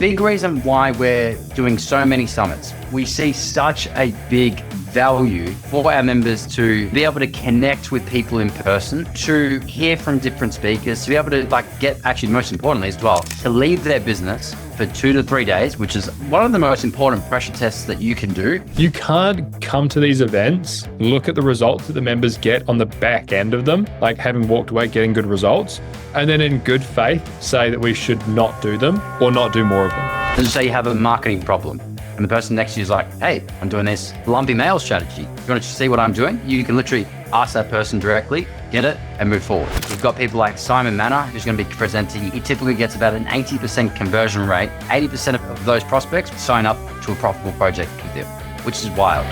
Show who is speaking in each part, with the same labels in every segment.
Speaker 1: big reason why we're doing so many summits. We see such a big value for our members to be able to connect with people in person, to hear from different speakers, to be able to get, actually most importantly as well, to leave their business for 2 to 3 days, which is one of the most important pressure tests that you can do.
Speaker 2: You can't come to these events, look at the results that the members get on the back end of them, like having walked away getting good results, and then in good faith say that we should not do them or not do more of them.
Speaker 1: Let's say you have a marketing problem and the person next to you is like, hey, I'm doing this lumpy mail strategy. You want to see what I'm doing? You can literally ask that person directly, get it, and move forward. We've got people like Simon Manor, who's going to be presenting. He typically gets about an 80% conversion rate. 80% of those prospects sign up to a profitable project with him, which is wild.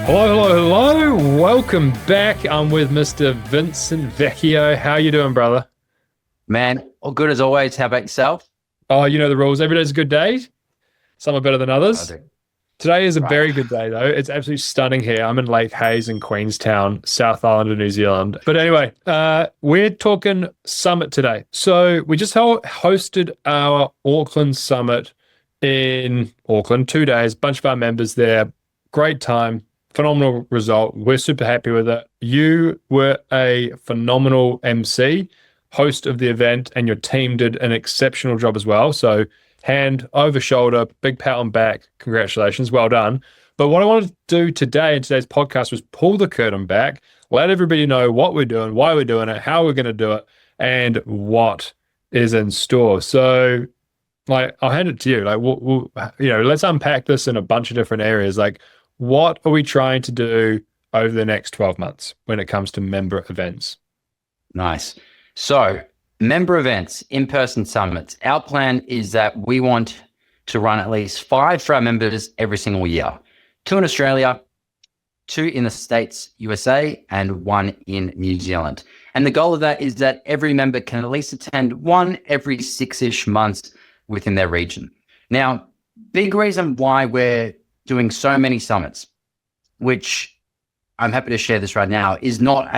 Speaker 2: Hello. Welcome back. I'm with Mr. Vincent Vecchio. How you doing, brother?
Speaker 1: Man, all good as always. How about yourself?
Speaker 2: Oh, you know the rules. Every day's a good day. Some are better than others. Today is a very good day, though. It's absolutely stunning here. I'm in Lake Hayes in Queenstown, South Island of New Zealand. But anyway, we're talking summit today. So we just hosted our Auckland summit in Auckland, 2 days, bunch of our members there. Great time. Phenomenal result. We're super happy with it. You were a phenomenal MC, host of the event, and your team did an exceptional job as well. So hand over shoulder, big pat on back. Congratulations. Well done. But what I wanted to do today in today's podcast was pull the curtain back, let everybody know what we're doing, why we're doing it, how we're going to do it, and what is in store. So I'll hand it to you. Let's unpack this in a bunch of different areas. What are we trying to do over the next 12 months when it comes to member events?
Speaker 1: Nice. So member events, in-person summits. Our plan is that we want to run at least 5 for our members every single year. 2 in Australia, 2 in the States, USA, and 1 in New Zealand. And the goal of that is that every member can at least attend 1 every 6-ish months within their region. Now, big reason why we're doing so many summits, which I'm happy to share this right now, is not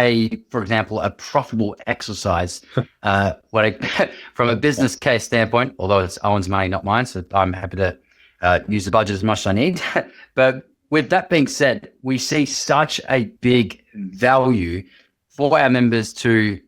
Speaker 1: for example, a profitable exercise from a business case standpoint, although it's Owen's money, not mine. So I'm happy to use the budget as much as I need. But with that being said, we see such a big value for our members to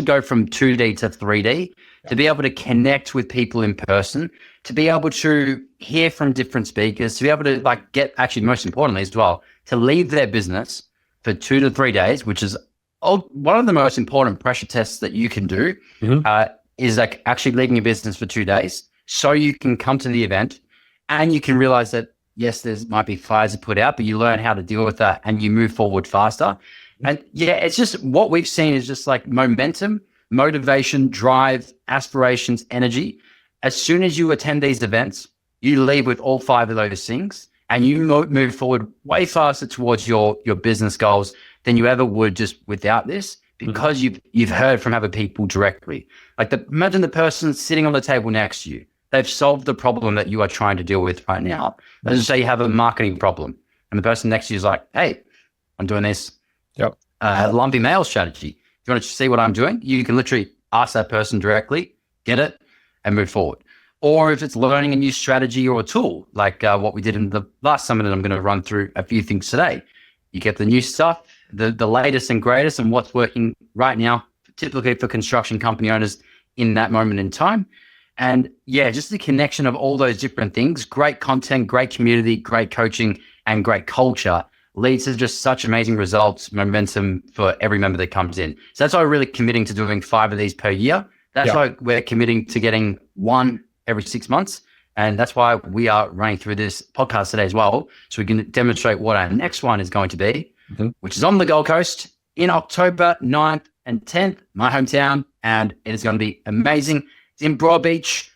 Speaker 1: go from 2D to 3D, to be able to connect with people in person, to be able to hear from different speakers, to be able to get, actually most importantly as well, to leave their business for 2 to 3 days, which is one of the most important pressure tests that you can do, is actually leaving your business for 2 days so you can come to the event and you can realize that, yes, there might be fires to put out, but you learn how to deal with that and you move forward faster. And yeah, it's just what we've seen is just momentum, motivation, drive, aspirations, energy. As soon as you attend these events, you leave with all 5 of those things and you move forward way faster towards your business goals than you ever would just without this, because you've heard from other people directly. Imagine the person sitting on the table next to you. They've solved the problem that you are trying to deal with right now. Let's say you have a marketing problem and the person next to you is like, hey, I'm doing this lumpy mail strategy. You want to see what I'm doing? You can literally ask that person directly, get it, and move forward. Or if it's learning a new strategy or a tool, like what we did in the last summit, and I'm going to run through a few things today. You get the new stuff, the latest and greatest, and what's working right now, typically for construction company owners in that moment in time. And yeah, just the connection of all those different things, great content, great community, great coaching, and great culture leads to just such amazing results, momentum for every member that comes in. So that's why we're really committing to doing 5 of these per year. That's why we're committing to getting 1 every 6 months. And that's why we are running through this podcast today as well, so we can demonstrate what our next one is going to be, which is on the Gold Coast in October 9th and 10th, my hometown. And it is going to be amazing. It's in Broadbeach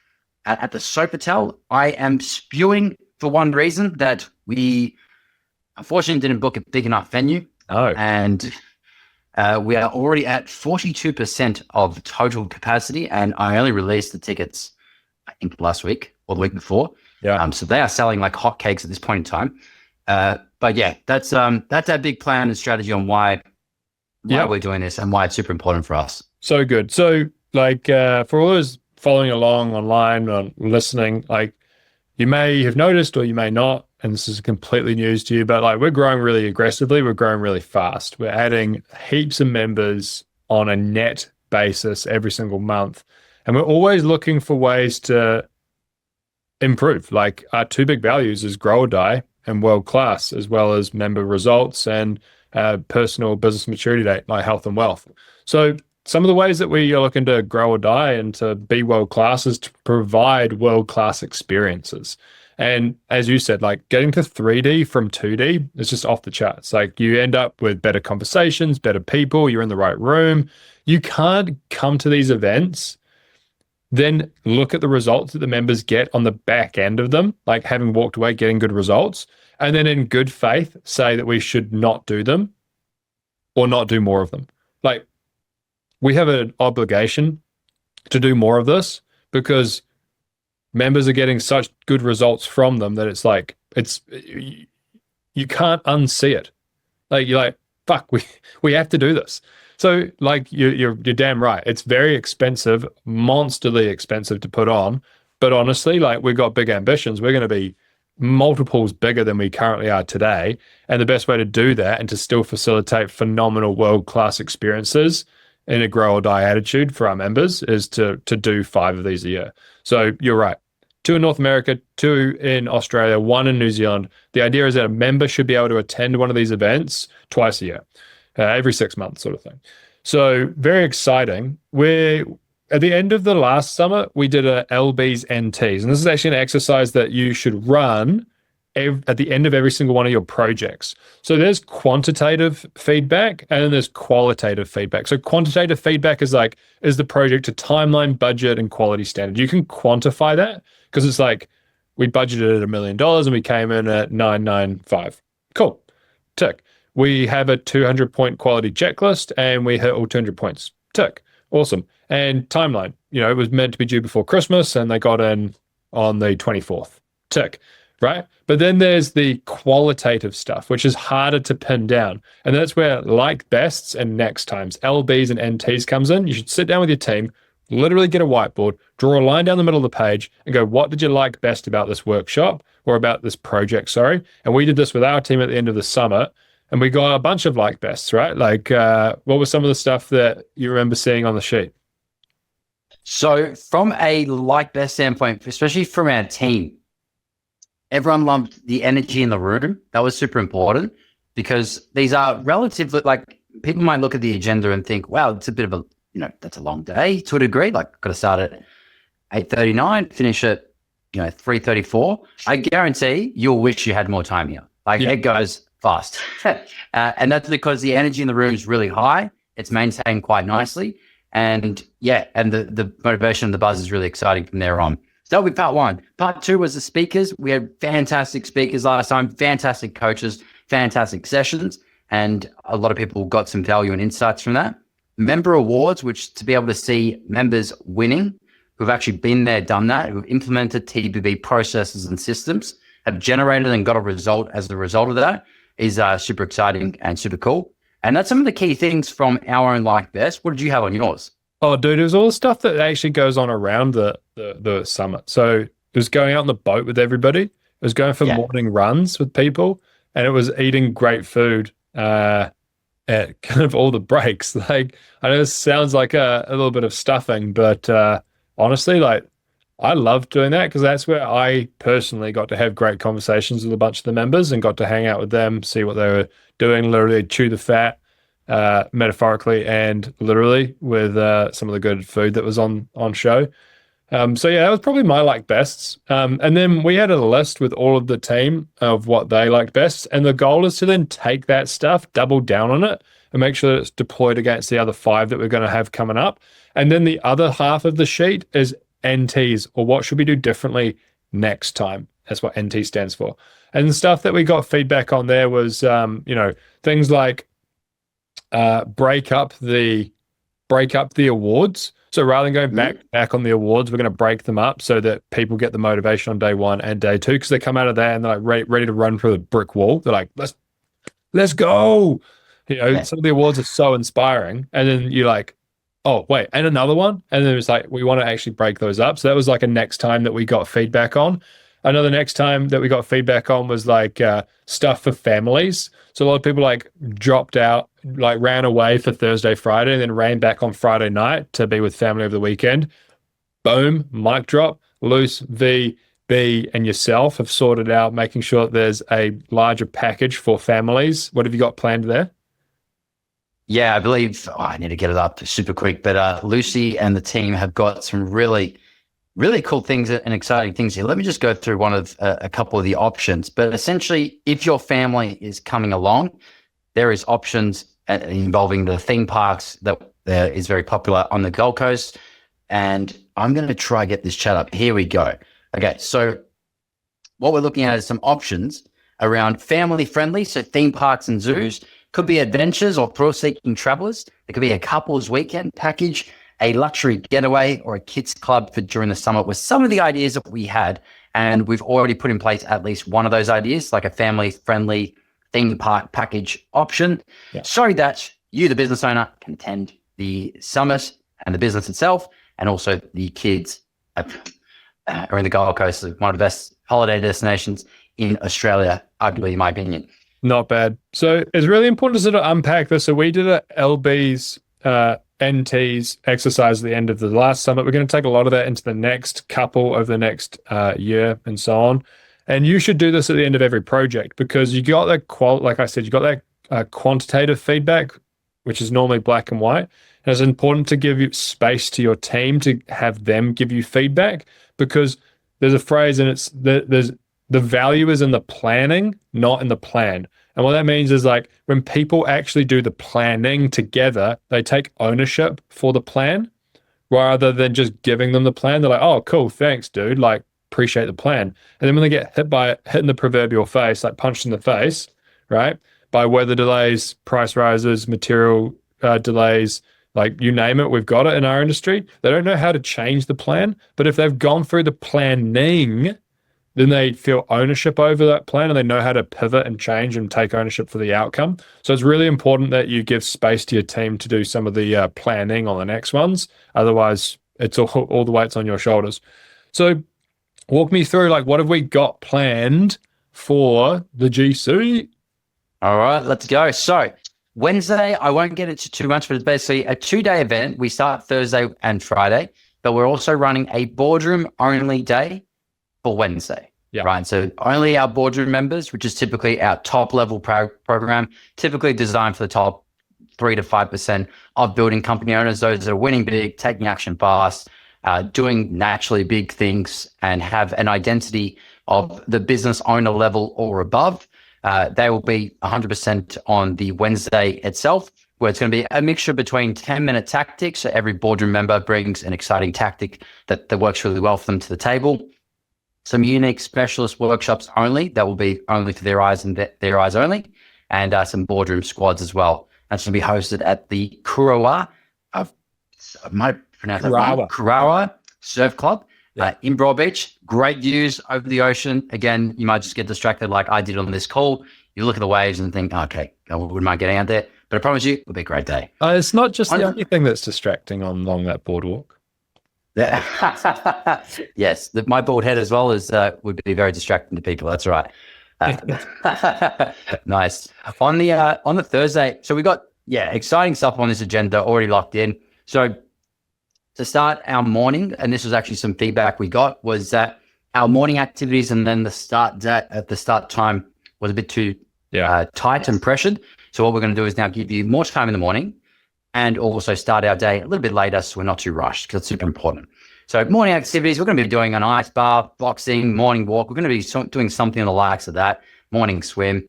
Speaker 1: at the Sofitel. I am spewing for one reason, that we unfortunately didn't book a big enough venue. And we are already at 42% of total capacity. And I only released the tickets, I think, last week or the week before. So they are selling like hotcakes at this point in time. But yeah, that's our big plan and strategy on why why we're doing this and why it's super important for us.
Speaker 2: So good. So like for all those following along online or listening, like you may have noticed or you may not, and this is completely news to you, but like we're growing really aggressively. We're growing really fast. We're adding heaps of members on a net basis every single month. And we're always looking for ways to improve. Like our two big values is grow or die and world class, as well as member results and personal business maturity date, like health and wealth. So some of the ways that we are looking to grow or die and to be world class is to provide world class experiences. And as you said, like getting to 3D from 2D is just off the charts. Like you end up with better conversations, better people, you're in the right room. You can't come to these events, then look at the results that the members get on the back end of them, like having walked away, getting good results, and then in good faith say that we should not do them or not do more of them. Like we have an obligation to do more of this because members are getting such good results from them that it's like, you can't unsee it. Like you're like, fuck, we have to do this. So like you're damn right. It's very expensive, monsterly expensive to put on. But honestly, like we've got big ambitions. We're going to be multiples bigger than we currently are today. And the best way to do that and to still facilitate phenomenal world-class experiences in a grow or die attitude for our members is to do 5 of these a year. So you're right. 2 in North America, 2 in Australia, 1 in New Zealand. The idea is that a member should be able to attend one of these events twice a year. Every 6 months sort of thing. So very exciting. At the end of the last summer, we did a LBS NTS. And this is actually an exercise that you should run at the end of every single one of your projects. So there's quantitative feedback and then there's qualitative feedback. So quantitative feedback is like, is the project a timeline, budget, and quality standard? You can quantify that because it's like, we budgeted at $1 million and we came in at 995. Cool. Tick. We have a 200-point quality checklist and we hit all 200 points. Tick. Awesome. And timeline, it was meant to be due before Christmas and they got in on the 24th. Tick. Right? But then there's the qualitative stuff, which is harder to pin down. And that's where like bests and next times, LBs and NTs comes in. You should sit down with your team, literally get a whiteboard, draw a line down the middle of the page and go, what did you like best about this workshop or about this project? Sorry. And we did this with our team at the end of the summit. And we got a bunch of like bests, right? Like, what was some of the stuff that you remember seeing on the sheet?
Speaker 1: So from a like best standpoint, especially from our team, everyone loved the energy in the room. That was super important because these are relatively, like, people might look at the agenda and think, wow, it's a bit of a, that's a long day to a degree. Like, got to start at 8:39, finish at, 3:34. I guarantee you'll wish you had more time here. Like, It goes fast. And that's because the energy in the room is really high. It's maintained quite nicely. And the motivation and the buzz is really exciting from there on. So that'll be part 1. Part 2 was the speakers. We had fantastic speakers last time, fantastic coaches, fantastic sessions, and a lot of people got some value and insights from that. Member awards, which to be able to see members winning, who've actually been there, done that, who've implemented TBB processes and systems, have generated and got a result as a result of that, is super exciting and super cool. And that's some of the key things from our own like best. What did you have on yours?
Speaker 2: Oh, dude, it was all the stuff that actually goes on around the summit. So it was going out on the boat with everybody. It was going for morning runs with people, and it was eating great food at kind of all the breaks. Like, I know this sounds like a little bit of stuffing, but honestly, like, I loved doing that because that's where I personally got to have great conversations with a bunch of the members and got to hang out with them, see what they were doing, literally chew the fat, metaphorically and literally, with some of the good food that was on show. So that was probably my like bests. And then we had a list with all of the team of what they liked best. And the goal is to then take that stuff, double down on it, and make sure that it's deployed against the other 5 that we're going to have coming up. And then the other half of the sheet is NTs, or what should we do differently next time? That's what NT stands for. And the stuff that we got feedback on there was, things like break up the awards. So rather than going back on the awards, we're going to break them up so that people get the motivation on day 1 and day 2, because they come out of there and they're like ready to run through the brick wall. They're like, let's go. Some of the awards are so inspiring, and then you're like, oh wait, and another one, and then it's like we want to actually break those up. So that was like a next time that we got feedback on. Another next time that we got feedback on was like stuff for families. So a lot of people like dropped out, like ran away for Thursday, Friday, and then ran back on Friday night to be with family over the weekend. Boom, mic drop. Luce, V, B, and yourself have sorted out making sure that there's a larger package for families. What have you got planned there?
Speaker 1: Yeah, I believe I need to get it up super quick, but Lucy and the team have got some really, really cool things and exciting things here. Let me just go through one of a couple of the options. But essentially, if your family is coming along, there is options involving the theme parks that is very popular on the Gold Coast. And I'm going to try get this chat up. Here we go. Okay, so what we're looking at is some options around family friendly, so theme parks and zoos. Could be adventures or thrill-seeking travelers. There could be a couple's weekend package, a luxury getaway, or a kids club for during the summer with some of the ideas that we had. And we've already put in place at least one of those ideas, like a family-friendly theme park package option, so that you, the business owner, can attend the summit and the business itself, and also the kids are in the Gold Coast, one of the best holiday destinations in Australia, arguably, in my opinion.
Speaker 2: Not bad. So it's really important to sort of unpack this. So we did a LB's NTS exercise at the end of the last summit. We're going to take a lot of that into the next couple over the next year and so on. And you should do this at the end of every project, because you got that like I said, you got that quantitative feedback, which is normally black and white. And it's important to give you space to your team to have them give you feedback, because there's a phrase, and it's the value is in the planning, not in the plan. And what that means is, like, when people actually do the planning together, they take ownership for the plan rather than just giving them the plan. They're like, oh, cool, thanks, dude. Like, appreciate the plan. And then when they get hit in the proverbial face, like punched in the face, right, by weather delays, price rises, material delays, like you name it, we've got it in our industry. They don't know how to change the plan. But if they've gone through the planning, then they feel ownership over that plan, and they know how to pivot and change and take ownership for the outcome. So it's really important that you give space to your team to do some of the planning on the next ones. Otherwise, it's all the weight's on your shoulders. So walk me through, like, what have we got planned for the GC?
Speaker 1: All right, let's go. So Wednesday, I won't get into too much, but it's basically a 2-day event. We start Thursday and Friday, but we're also running a boardroom only day for Wednesday, right? So only our boardroom members, which is typically our top level program, typically designed for the top 3 to 5% of building company owners, those that are winning big, taking action fast, doing naturally big things, and have an identity of the business owner level or above. They will be 100% on the Wednesday itself, where it's going to be a mixture between 10-minute tactics. So every boardroom member brings an exciting tactic that works really well for them to the table. Some unique specialist workshops only that will be only for their eyes and their eyes only, and some boardroom squads as well. That's going to be hosted at the Kurawa Surf Club in Broadbeach. Great views over the ocean. Again, you might just get distracted like I did on this call. You look at the waves and think, okay, I wouldn't mind getting out there. But I promise you, it'll be a great day.
Speaker 2: It's not just the only thing that's distracting along that boardwalk.
Speaker 1: Yes, my bald head as well would be very distracting to people. That's right. Nice. On the Thursday, so we got exciting stuff on this agenda already locked in. So to start our morning, and this was actually some feedback we got, was that our morning activities and then the start time was a bit too tight and pressured. So what we're going to do is now give you more time in the morning, and also start our day a little bit later so we're not too rushed, because it's super important. So morning activities, we're going to be doing an ice bar, boxing, morning walk. We're going to be doing something on the likes of that. Morning swim,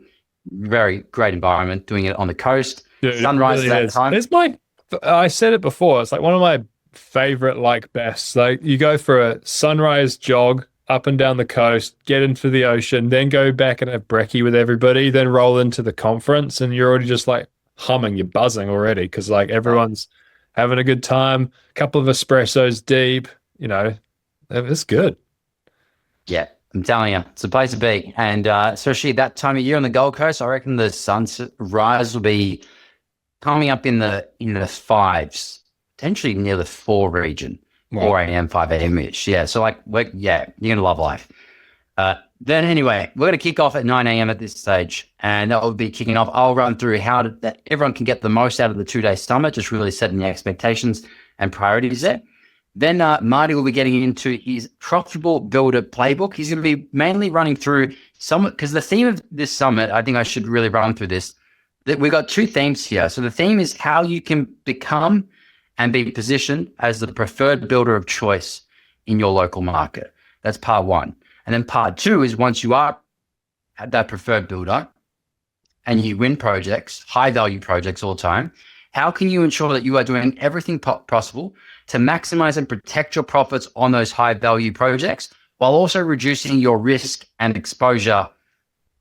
Speaker 1: very great environment, doing it on the coast.
Speaker 2: Dude,
Speaker 1: sunrise
Speaker 2: really
Speaker 1: at that time.
Speaker 2: I said it before, it's like one of my favorite bests. Like, you go for a sunrise jog up and down the coast, get into the ocean, then go back and have brekkie with everybody, then roll into the conference, and you're already just like humming, you're buzzing already, because like everyone's having a good time, a couple of espressos deep, it's good. Yeah,
Speaker 1: I'm telling you, it's a place to be. And especially that time of year on the Gold Coast, I reckon the sunrise will be coming up in the fives, potentially near the 4 region,
Speaker 2: Wow.
Speaker 1: 4 a.m., 5 a.m. ish. Yeah. So like, you're gonna love life. Then anyway, we're gonna kick off at 9 a.m. at this stage, and that will be kicking off. I'll run through that everyone can get the most out of the 2-day summit, just really setting the expectations and priorities there. Then Marty will be getting into his profitable builder playbook. He's going to be mainly running through because the theme of this summit, I think I should really run through this. That we've got 2 themes here. So the theme is how you can become and be positioned as the preferred builder of choice in your local market. That's part 1. And then part 2 is once you are that preferred builder and you win projects, high value projects all the time, how can you ensure that you are doing everything possible to maximize and protect your profits on those high value projects while also reducing your risk and exposure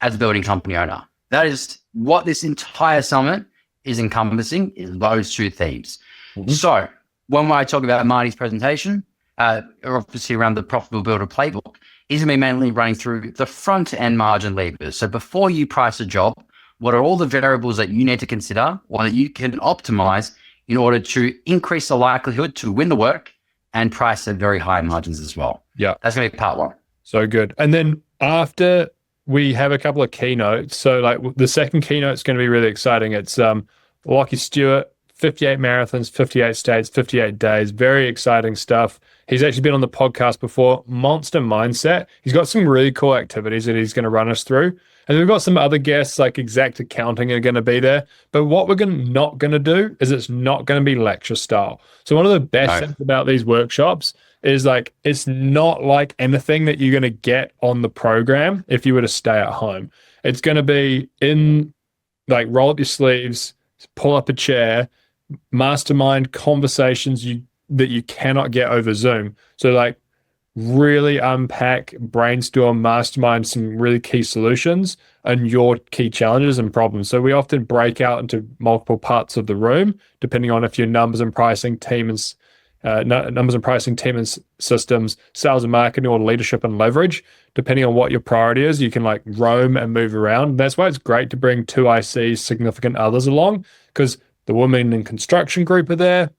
Speaker 1: as a building company owner? That is what this entire summit is encompassing, is those 2 themes. Mm-hmm. So when I talk about Marty's presentation, obviously around the profitable builder playbook, he's going to be mainly running through the front end margin levers. So before you price a job, what are all the variables that you need to consider or that you can optimize in order to increase the likelihood to win the work and price at very high margins as well?
Speaker 2: Yeah.
Speaker 1: That's going to be part 1.
Speaker 2: So good. And then after we have a couple of keynotes, so like the second keynote is going to be really exciting. It's Lockie Stewart, 58 marathons, 58 states, 58 days. Very exciting stuff. He's actually been on the podcast before, Monster Mindset. He's got some really cool activities that he's going to run us through. And we've got some other guests like Exact Accounting are going to be there. But what we're not going to do is it's not going to be lecture style. So one of the best things about these workshops is like, it's not like anything that you're going to get on the program if you were to stay at home. It's going to be in like roll up your sleeves, pull up a chair, mastermind conversations that you cannot get over Zoom. So like really unpack, brainstorm, mastermind some really key solutions and your key challenges and problems. So we often break out into multiple parts of the room, depending on if your numbers and pricing team and systems, sales and marketing, or leadership and leverage. Depending on what your priority is, you can like roam and move around. That's why it's great to bring 2 ICs, significant others along, because the women in construction group are there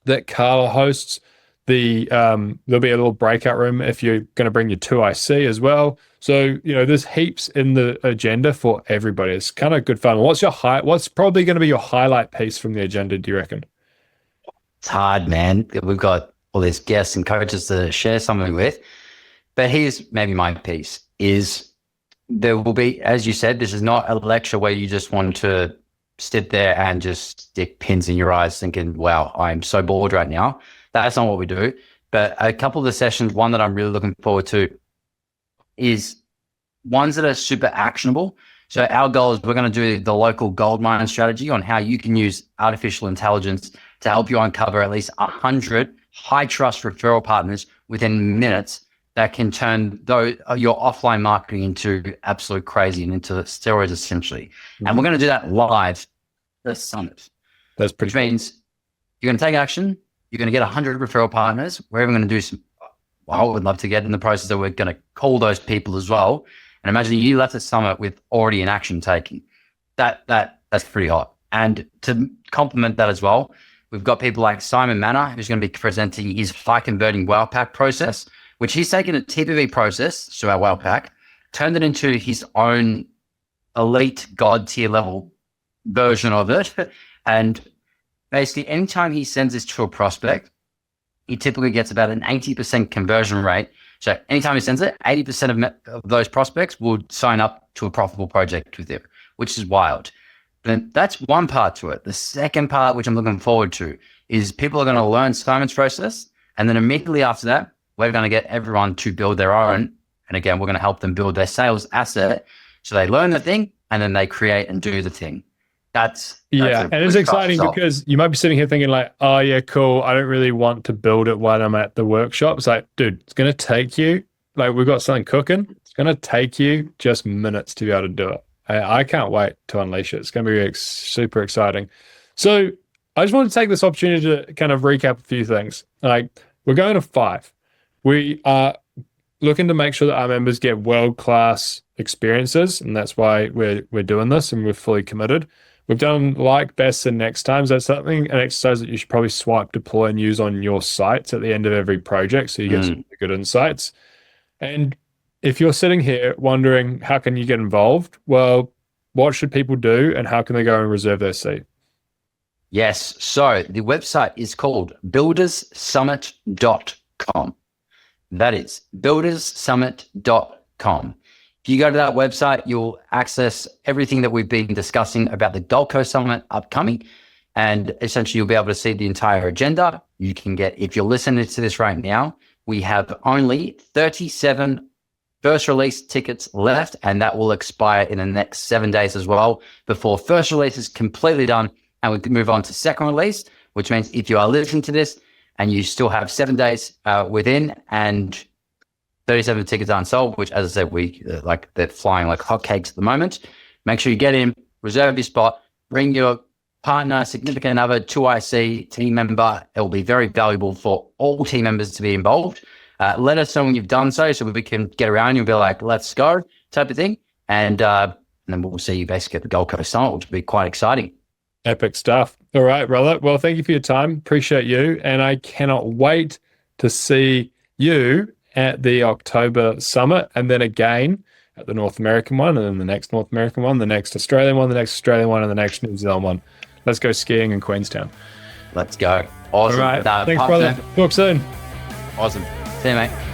Speaker 2: that Carla hosts. There'll be a little breakout room if you're going to bring your 2 IC as well. So, there's heaps in the agenda for everybody. It's kind of good fun. What's probably going to be your highlight piece from the agenda, do you reckon?
Speaker 1: It's hard, man. We've got all these guests and coaches to share something with. But here's maybe my piece is there will be, as you said, this is not a lecture where you just want to sit there and just stick pins in your eyes thinking, wow, I'm so bored right now. That's not what we do. But a couple of the sessions, one that I'm really looking forward to is ones that are super actionable. So our goal is we're going to do the local gold mine strategy on how you can use artificial intelligence to help you uncover at least 100 high trust referral partners within minutes that can turn your offline marketing into absolute crazy and into steroids essentially. Mm-hmm. And we're going to do that live this summit.
Speaker 2: That's pretty
Speaker 1: Which means you're going to take action. You're going to get 100 referral partners. We're even going to do I would love to get in the process that we're going to call those people as well. And imagine you left the summit with already an action taking. That's pretty hot. And to complement that as well, we've got people like Simon Manor, who's going to be presenting his high converting WOW pack process, which he's taken a TPV process, so our WOW pack, turned it into his own elite God tier level version of it. And basically, anytime he sends this to a prospect, he typically gets about an 80% conversion rate. So anytime he sends it, 80% of those prospects will sign up to a profitable project with him, which is wild. But that's one part to it. The second part, which I'm looking forward to, is people are going to learn Simon's process. And then immediately after that, we're going to get everyone to build their own. And again, we're going to help them build their sales asset. So they learn the thing and then they create and do the thing. That's
Speaker 2: and it's exciting because you might be sitting here thinking like, oh yeah, cool. I don't really want to build it while I'm at the workshop. It's like, dude, it's going to take you, like we've got something cooking. It's going to take you just minutes to be able to do it. I can't wait to unleash it. It's going to be super exciting. So I just want to take this opportunity to kind of recap a few things. Like we're going to 5. We are looking to make sure that our members get world-class experiences. And that's why we're doing this and we're fully committed. We've done like, best, and next times. That's something, an exercise that you should probably swipe, deploy, and use on your sites at the end of every project, so you get some good insights. And if you're sitting here wondering how can you get involved, well, what should people do, and how can they go and reserve their seat?
Speaker 1: Yes. So the website is called builderssummit.com. That is builderssummit.com. If you go to that website, you'll access everything that we've been discussing about the Gold Coast Summit upcoming. And essentially, you'll be able to see the entire agenda. You can get, if you're listening to this right now, we have only 37 first release tickets left, and that will expire in the next 7 days as well before first release is completely done. And we can move on to second release, which means if you are listening to this and you still have 7 days within and 37 tickets aren't sold, which, as I said, they're flying like hotcakes at the moment. Make sure you get in, reserve your spot, bring your partner, significant other, 2IC team member. It will be very valuable for all team members to be involved. Let us know when you've done so we can get around you and be like, let's go, type of thing. And then we'll see you basically at the Gold Coast Summit, which will be quite exciting.
Speaker 2: Epic stuff. All right, brother. Well, thank you for your time. Appreciate you. And I cannot wait to see you at the October Summit, and then again at the North American one, and then the next North American one, the next Australian one, the next Australian one, and the next New Zealand one. Let's go skiing in Queenstown.
Speaker 1: Let's go. Awesome.
Speaker 2: All right. Thanks, brother. Talk soon.
Speaker 1: Awesome. See you, mate.